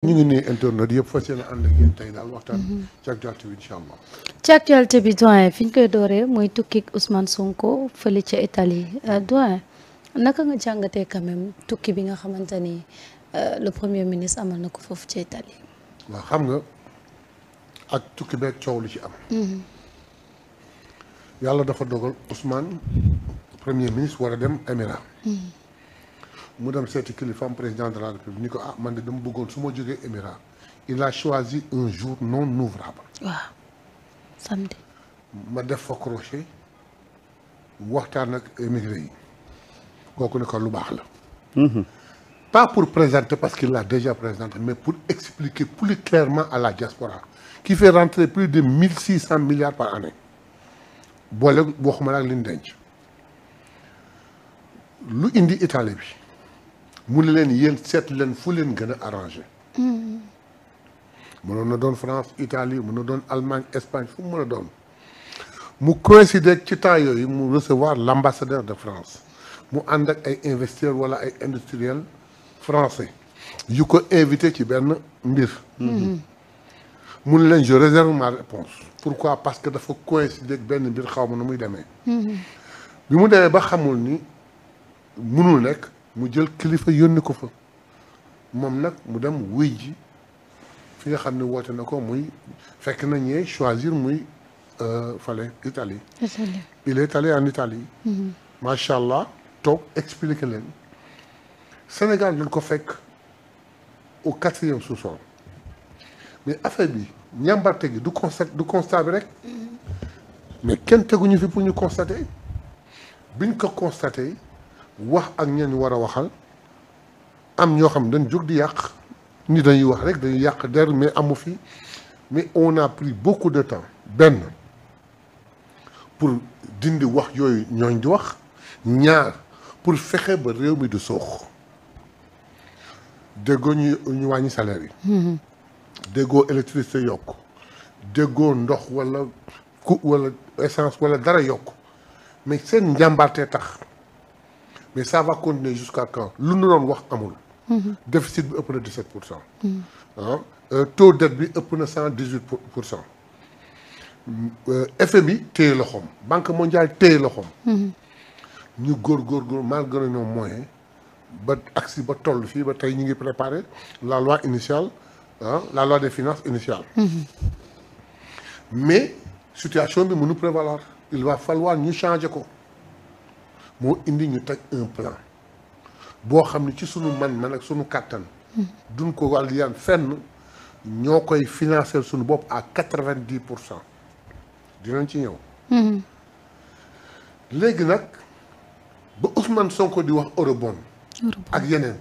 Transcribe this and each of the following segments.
ñu ngi nii internet yëpp fas yéene ànd ak yéen tey daal waxtaan ci actualité bi incha allah. ci actualité bi doyen fi ñu koy dooree mooy tukki Ousmane Sonko fële ca Italie doyen naka nga jàngatee quand même tukki bi nga xamante ni le premier ministre amal na ko foofu ca Italie. waaw xam nga ak tukki beeg coow lu ci am. yàlla dafa dogal Ousmane premier ministre war a dem Émirats. mu dem seeti kilifaam président de la République ni ko ah man de dama bëggoon su ma jógee Émirats il a choisi un jour non ouvrable. waaw samedi. ma def fa crochet waxtaan ak émigré yi kooku ne ko lu baax la. pas pour présenter parce qu'il l'a déjà présenté mais pour expliquer plus clairement à la diaspora qui fait rentrer plus de 1600 milliards par année boole waxuma la ak li ñu denc lu indi Italie bi. mu ne leen yéen seet leen fu leen gën a arrangé. mënoon na doon France Italie mën na doon Allemagne Espagne fu mu mën a doon mu coïncider ci temps yooyu mu recevoir l'ambassadeur de France mu ànd ak ay investisseurs wala ay industriels français yu ko invité ci benn mbir. mu ne leen je réserve ma réponse pourquoi parce que dafa coïncider ak benn mbir xaw ma nu muy demee. bi mu demee ba xamul ni mënul nekk. mu jël kilifa yónni ko fa moom nag mu dem wuy ji fi nga xam ne woote na ko muy fekk na ñee choisir muy fale Italie. il est allé en Italie. macha allah toog expliquer leen Sénégal dañ ko fekk au 4e sous-sol mais affaire bi ñàmbarte gi du constat bi rek mais kenn teguñu fi pour ñu constater biñ ko constater. wax ak ñeen war a waxal am ñoo xam dañ jóg di yàq ni dañuy wax rek dañuy yàq der mais amu fi mais on a pris beaucoup de temps benn pour dindi wax yooyu ñooñ di wax ñaar pour fexe ba réew mi du soox déggoo ñu wàññi salaire yi déggoo électricité yokk déggoo ndox wala wala essence wala dara yokk mais seen njàmbaartee tax mais ça va continuer jusqu'à quand lu nu doon wax amul. déficit bi ëpp na 17%. Taux dette bi ëpp na 118%. FMI téye loxoom Banque mondiale téye loxoom. ñu góor malgré nos moyens ba agsi ba toll fii ba tey ñu ngi préparer la loi initiale la loi des finances initiale. mais situation bi mënu prévaloir il va falloir ñu changer ko. moo indi ñu teg un plan boo xam ne ci sunu man ak sunu kàttan duñ ko wàll yaan fenn ñoo koy financer sunu bopp à 90%. dinañ ci ñëw. léegi nag ba Ousmane Sonko di wax eurobond ak yeneen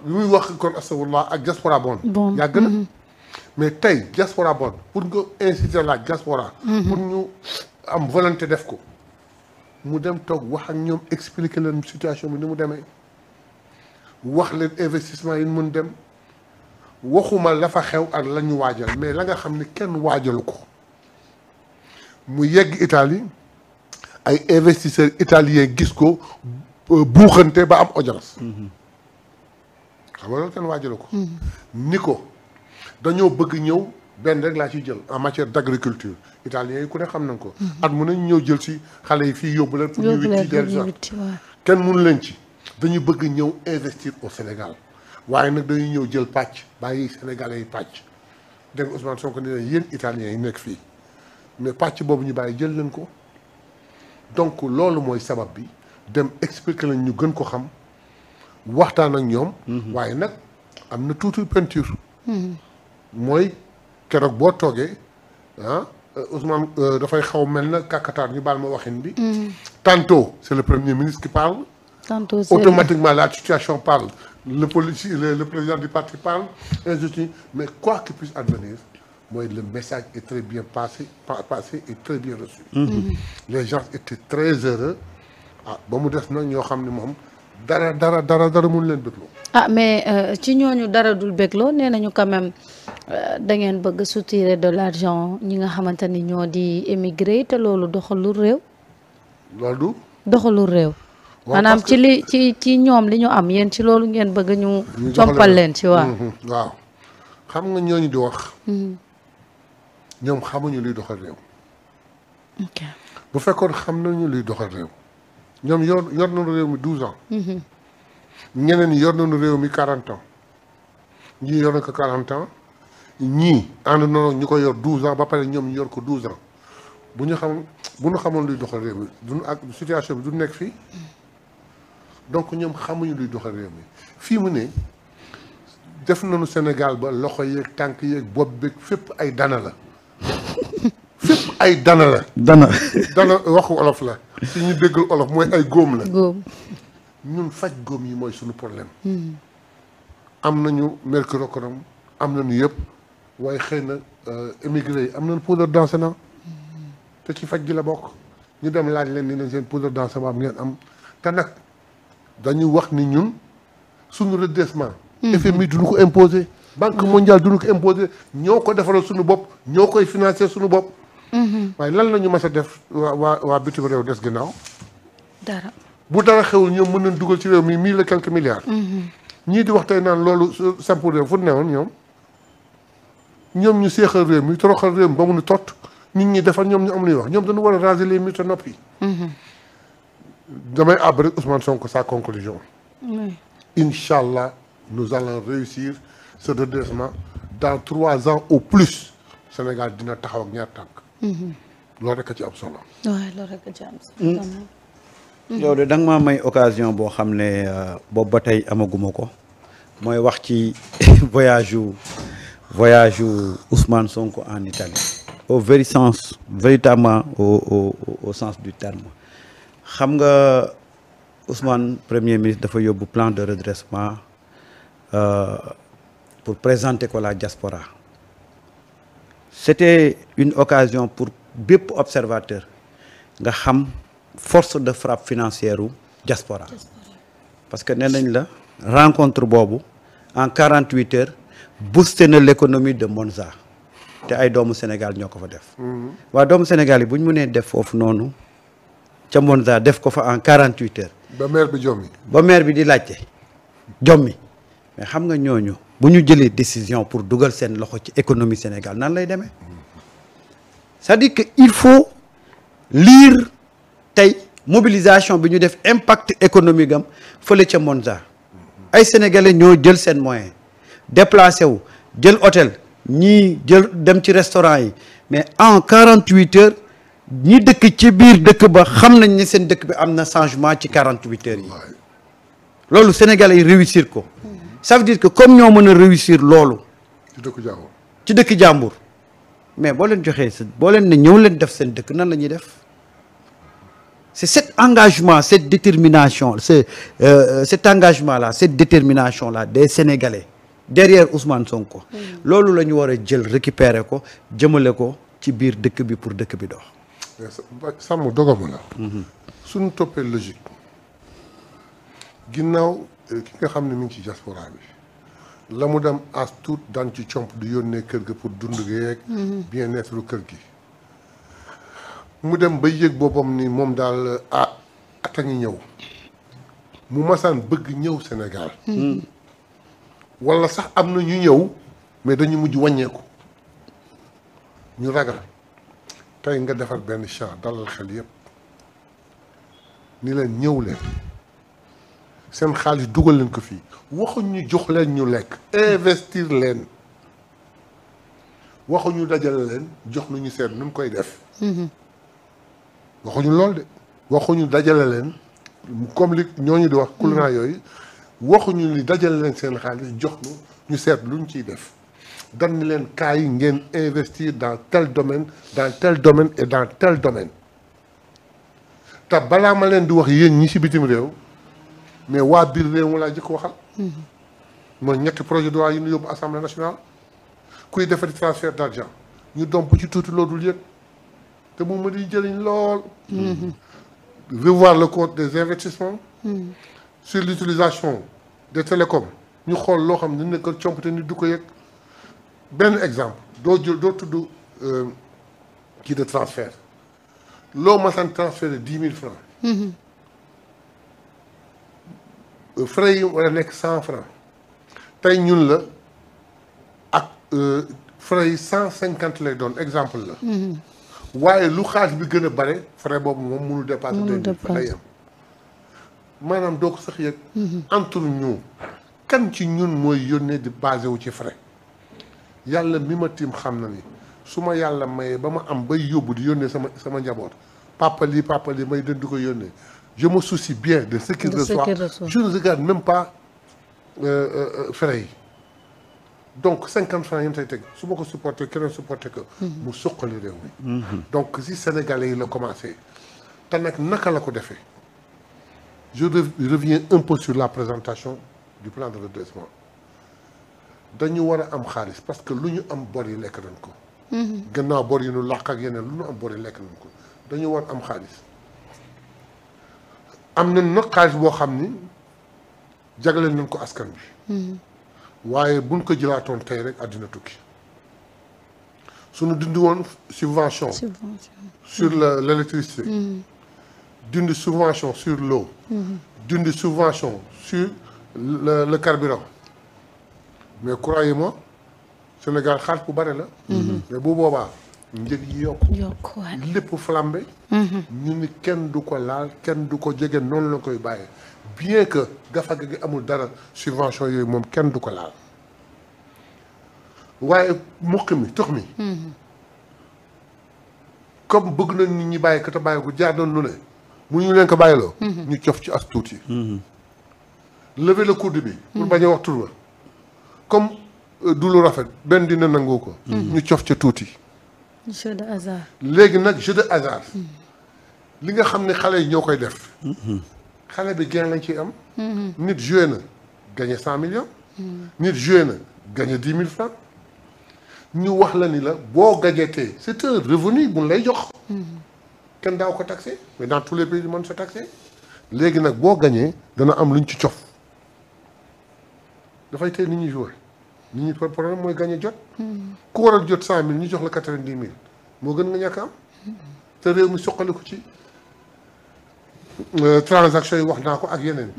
bi muy wax kon astafurlah ak diaspora bond yàgg na mais tey diaspora bond pour nga inciter la diaspora pour ñu am volonté def ko mu dem toog wax ak ñoom expliquer leen situation bi ni mu demee wax leen investissement yi mun dem waxuma la fa xew ak la ñu waajal mais la nga xam ne kenn waajalu ko mu yegg Italie ay investisseurs italiens gis ko buuxante ba am audience. xam nga loolu kenn waajalu ko. ni ko dañoo bëgg ñëw benn rek laa ciy jël en matière d'agriculture italiens yi ku ne xam nañ ko. at mun nañ ñëw jël si xale yi fii yóbbu leen. pour ñu witti déjà kenn mënu leen ci. dañu bëgg ñëw investir au Sénégal waaye nag dañuy ñëw jël pàcc bàyyi Sénégalais yi pàcc dégg nga Ousmane Sonko ne leen yéen italiens yi nekk fii mais pàcc boobu ñu bàyyi jël leen ko donc loolu mooy sabab bi dem expliquer lañ ñu gën ko xam waxtaan ak ñoom. waaye nag am na tuuti peinture. mooy. keroog boo toogee Ousmane dafay xaw mel na kàkkataar ñu baal ma waxin bi. tantôt c'est le premier ministre qui parle. tantôt automatiquement la situation parle le président du parti parle ainsi mais quoi qu'il puisse advenir mooy le message est très bien passé et très bien reçu. Les gens étaient très heureux ba mu des nag ñoo xam ne moom dara mun leen bégloo. mais ci ñooñu dara dul bégloo nee nañu quand même da ngeen bëgg soutirer de l'argent ñi nga xamante ni ñoo di émigré te loolu doxalul réew. loolu doxalul réew. maanaam ci li ci ñoom li ñu am yéen ci loolu ngeen bëgg ñu compal leen ci waaw xam nga ñooñu di wax ñoom xamuñu luy doxal réew bu fekkoon xam nañu luy doxal réew ñoom yor nañu réew mi 12 ans ñeneen ñi yor nañu réew mi 40 ans ñii yor na ko 40 ans ñii ànd noonu ñu ko yor 12 ans ba pare ñoom ñu yor ko 12 ans bu ñu xamoon luy doxal réew mi duñu ak situation bi du nekk fii donc ñoom xamuñu luy doxal réew mi fii mu ne def nañu Sénégal ba loxo yeeg tànk yeeg bopp beeg fépp ay dana la fépp ay dana la. dana waxu olof la si ñu déggul olof mooy ay góom la. góom ñun faj góom yi mooy suñu problème. am nañu mercurochrome am nañu yëpp waaye xëy na émigré yi am nañu poudre d'encens te ci faj gi la bokk ñu dem laaj leen ni leen seen poudre d'encens am ngeen am te nag dañu wax ni ñun suñu redressement. FMI duñu ko imposer. Banque mondiale duñu ko imposer ñoo ko defaral suñu bopp ñoo koy financer suñu bopp. waaye lan la ñu mas a def waa bitim réew des ginnaaw. dara bu dara xewul ñoom mën nañ dugal ci réew mi 1000 et quelques milliards. ñii di wax tey naan loolu sampu réew fu newoon ñoom ñu seexal réew mi toroxal réew mi ba mu nu tot nit ñi defal ñoom ñu am luy wax ñoom dañu war a raser les mythes noppi. damay àbb rek Ousmane Sonko sa conclusion. incha allah nous allons réussir ce redressement dans 3 ans au plus Sénégal dina taxaw ak ñaar tànk. loolu rek a ci am solo. waaw loolu rek a ci am solo. yow de da nga maa may occasion boo xam ne boobu ba tey amaguma ko mooy wax ci voyage yu Ousmane Sonko en Italie au véritablement au sens du terme xam nga Ousmane premier ministre dafa yóbbu plan de redressement pour présenter ko la diaspora c'était une occasion pour bépp observateur nga xam force de frappe financière u diaspora parce que nee nañ la rencontre boobu en 48 heures boosté na l'économie de Monza te ay doomu Sénégal ñoo ko fa def waa doomu Sénégal yi bu ñu mënee def foofu noonu ca Monza def ko fa en 48 heures ba maire bi jommi ba maire bi di laajte jommi mais xam nga ñooñu bu ñu jëlee décision pour dugal seen loxo ci économie Sénégal nan lay demee c'est-à-dire que il faut lire tey mobilisation bi ñu def impact économique am fële ca Monza ay sénégalais ñoo jël seen moyen déplacé wu jël hôtel ñii jël dem ci restaurant yi mais en 48 heures ñi dëkk ci biir dëkk ba xam nañ ne seen dëkk bi am na changement ci 48 heures yi loolu sénégalais yi réussir ko ça veut dire que comme ñoo mën a réussir loolu ci dëkk jàmbur mais boo leen joxee boo leen ne ñëw leen def seen dëkk nan la ñuy def c'est cet engagement cette détermination cet engagement là cette détermination là des Sénégalais derrière Ousmane Sonko loolu la ñu war a jël récupérer ko jëmale ko ci biir dëkk bi pour dëkk bi dox sàmm dogamu la suñu toppee logique ginnaaw ki nga xam ne mi ngi ci diaspora bi la mu dem as tuut daan ci comp du yónnee kër ga pour dund geeg bien-être lu kër gi mu dem ba yëg boppam ni moom daal at a ngi ñëw mu masaan bëgg ñëw Sénégal wala sax am na ñu ñëw mais dañu mujj wàññeeku ñu ragal tey nga defar benn champ dalal xel yépp ni leen ñëw leen seen xaalis dugal leen ko fii waxuñu jox leen ñu lekk investir leen waxuñu dajale leen jox nu ñu seet nu koy def waxuñu lool de waxuñu dajale leen comme li ñooñu di wax couleur yooyu waxuñu li dajale leen seen xaalis jox nu ñu seet luñ ciy def dan ni leen kaay ngeen investir dans tel domaine et dans tel domaine te balaa ma leen di wax yéen ñi ci bitim réew mais waa biir réew mu laa jëkk waxal mooy ñetti projet de loi yi ñu yóbbu assemblée nationale kuy defari transfert d'argent ñu domp ci tuuti loolu dul yëg te moom ma di jëriñ lool revoir le compte des investissements sur l'utilisation des télécoms ñu xool loo xam ne nekkal compte ni du ko yëg benn exemple doo tudd kii de transfert loo masan transféré 10 000 francs frais yi war a nekk 100 francs tey ñun la ak frais yi 150 lay doon exemple la. waaye lu xaalis bi gën a bare frais boobu moom mënul dépasser. day am maanaam doo ko sax yëg. entre ñu kan ci ñun mooy yónnee di basé wu ci frais yàlla mi ma tiim xam na ni su ma yàlla mayee ba ma am bay yóbbu di yónnee sama njaboot papa lii may dënd di ko yónnee je me soucie bien de ce qu'il reçoit. Je ne regarde même pas frais yi donc 50 francs yéen say teg su ma ko supporté keneen supporté que mu suqali réew mi. donc si Sénégalais yi la commencé te nag naka la ko defee je reviens un peu sur la présentation du plan de redressement dañu war a am xaalis parce que lu ñu am bor yi lekk nañ ko. gannaaw bor yi nu làq ak yeneen lu ñu am bor yi lekk nañ ko dañu war am xaalis am nañ nag xaalis boo xam ni jagleel nañ ko askan bi. waaye buñ ko jëlaatoon tey rek àddina tukki suñu dindi woon subvention sur l'électricité dindi subvention sur l'eau dindi subvention sur le carburant mais croyez-moi Sénégal xaalis bu bare la mais bu boobaa njëg yi yokku lépp flambé ñu ni kenn du ko laal kenn du ko jege noonu la koy bàyyee bien que gafaga gi amul dara subvention yooyu moom kenn du ko laal waaye muq mi tux mi comme bëgg nañ nit ñi bàyyi ko te bàyyi ko jaar doon lu ne mu ñu leen ko bàyyiloo ñu cof ci as tuuti lever le coude bi pour bañ a wax tur ba comme du lu rafet benn dina nangu ko ñu cof ca tuuti jeu de hasard léegi nag jeu de hasard li nga xam ne xale yi ñoo koy def xale bi gain lañ ciy am nit joué na gagné 100 millions nit joué na gagné 10 000 francs ñu wax la ni la boo gajetee c'est un revenu bu lay jox kenn daaw ko taxé mais dans tous les pays du monde c'est taxé léegi nag boo gañee dana am luñ ci cof dafay tey nit ñi joué nit ñi problème mooy gagné jot ku war a jot 100 000 ñu jox la 90 000 moo gën nga ñàkk am te réew mi soqali ko ci transaction yi wax naa ko ak yeneen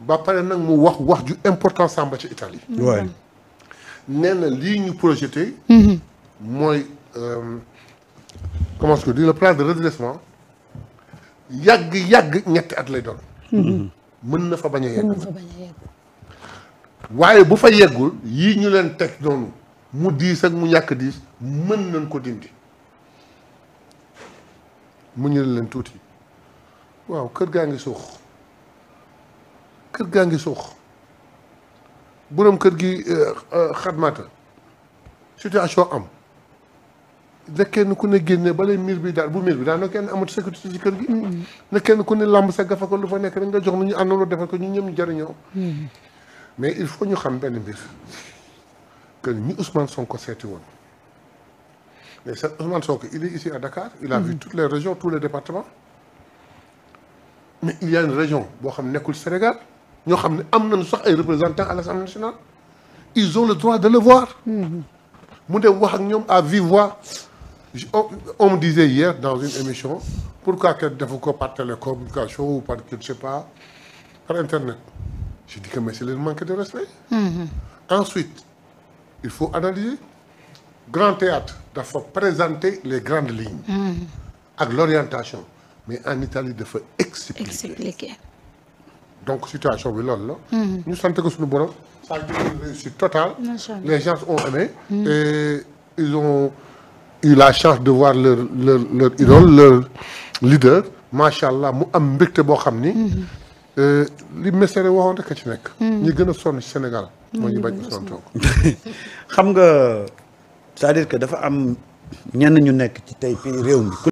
ba pare nag mu wax ju important Samba ci Italie nee na lii ñu projeté mooy comment est-ce que dit le plan de redressement yàgg ñetti at lay doon mën na fa bañ a yegg waaye bu fa yeggul yii ñu leen teg noonu mu diis ak mu ñàkk diis mën nañ ko dindi mu ñu leen tuuti waaw kër gaa ngi suux boroom kër gi xadmata situation am na kenn ku ne génne balay miir bi daal bu miir bi daal na kenn amatu sécurité ci kër gi na kenn ku ne làmb sa gafa ko lu fa nekk rek nga jox nu ñu àndaloo defal ko ñu ñëm ñu jëriñoo mais il faut ñu xam benn mbir que ñi Ousmane Sonko seeti woon mais c'est Ousmane Sonko il est ici à Dakar il a vu toutes les régions tous les départements mais il y a une région boo xam nekkul Sénégal ñoo xam ne am nañu sax ay représentants à l'Assemblée nationale ils ont le droit de le voir mu dem wax ak ñoom à vive voix on me disait hier dans une émission pourquoi kenn defu ko par télécommunication ou par je ne sais pas par internet je dis que mais c'est le manque de respect ensuite il faut analyser grand théâtre dafa présenter les grandes lignes ak l'orientation mais en Italie dafa expliquer donc situation bi loolu la ñu sant ko suñu borom ça a été une réussite totale les gens ont aimé et ils ont eu la chance de voir leur idole leur leader macha allah mu am mbégte boo xam ni li Messere waxoon rek a ci nekk ñi gën a sonn ci Sénégal moo ñu bañ Ousmane Sonko xam nga c'est-à-dire que dafa am ñenn ñu nekk ci tey réew mi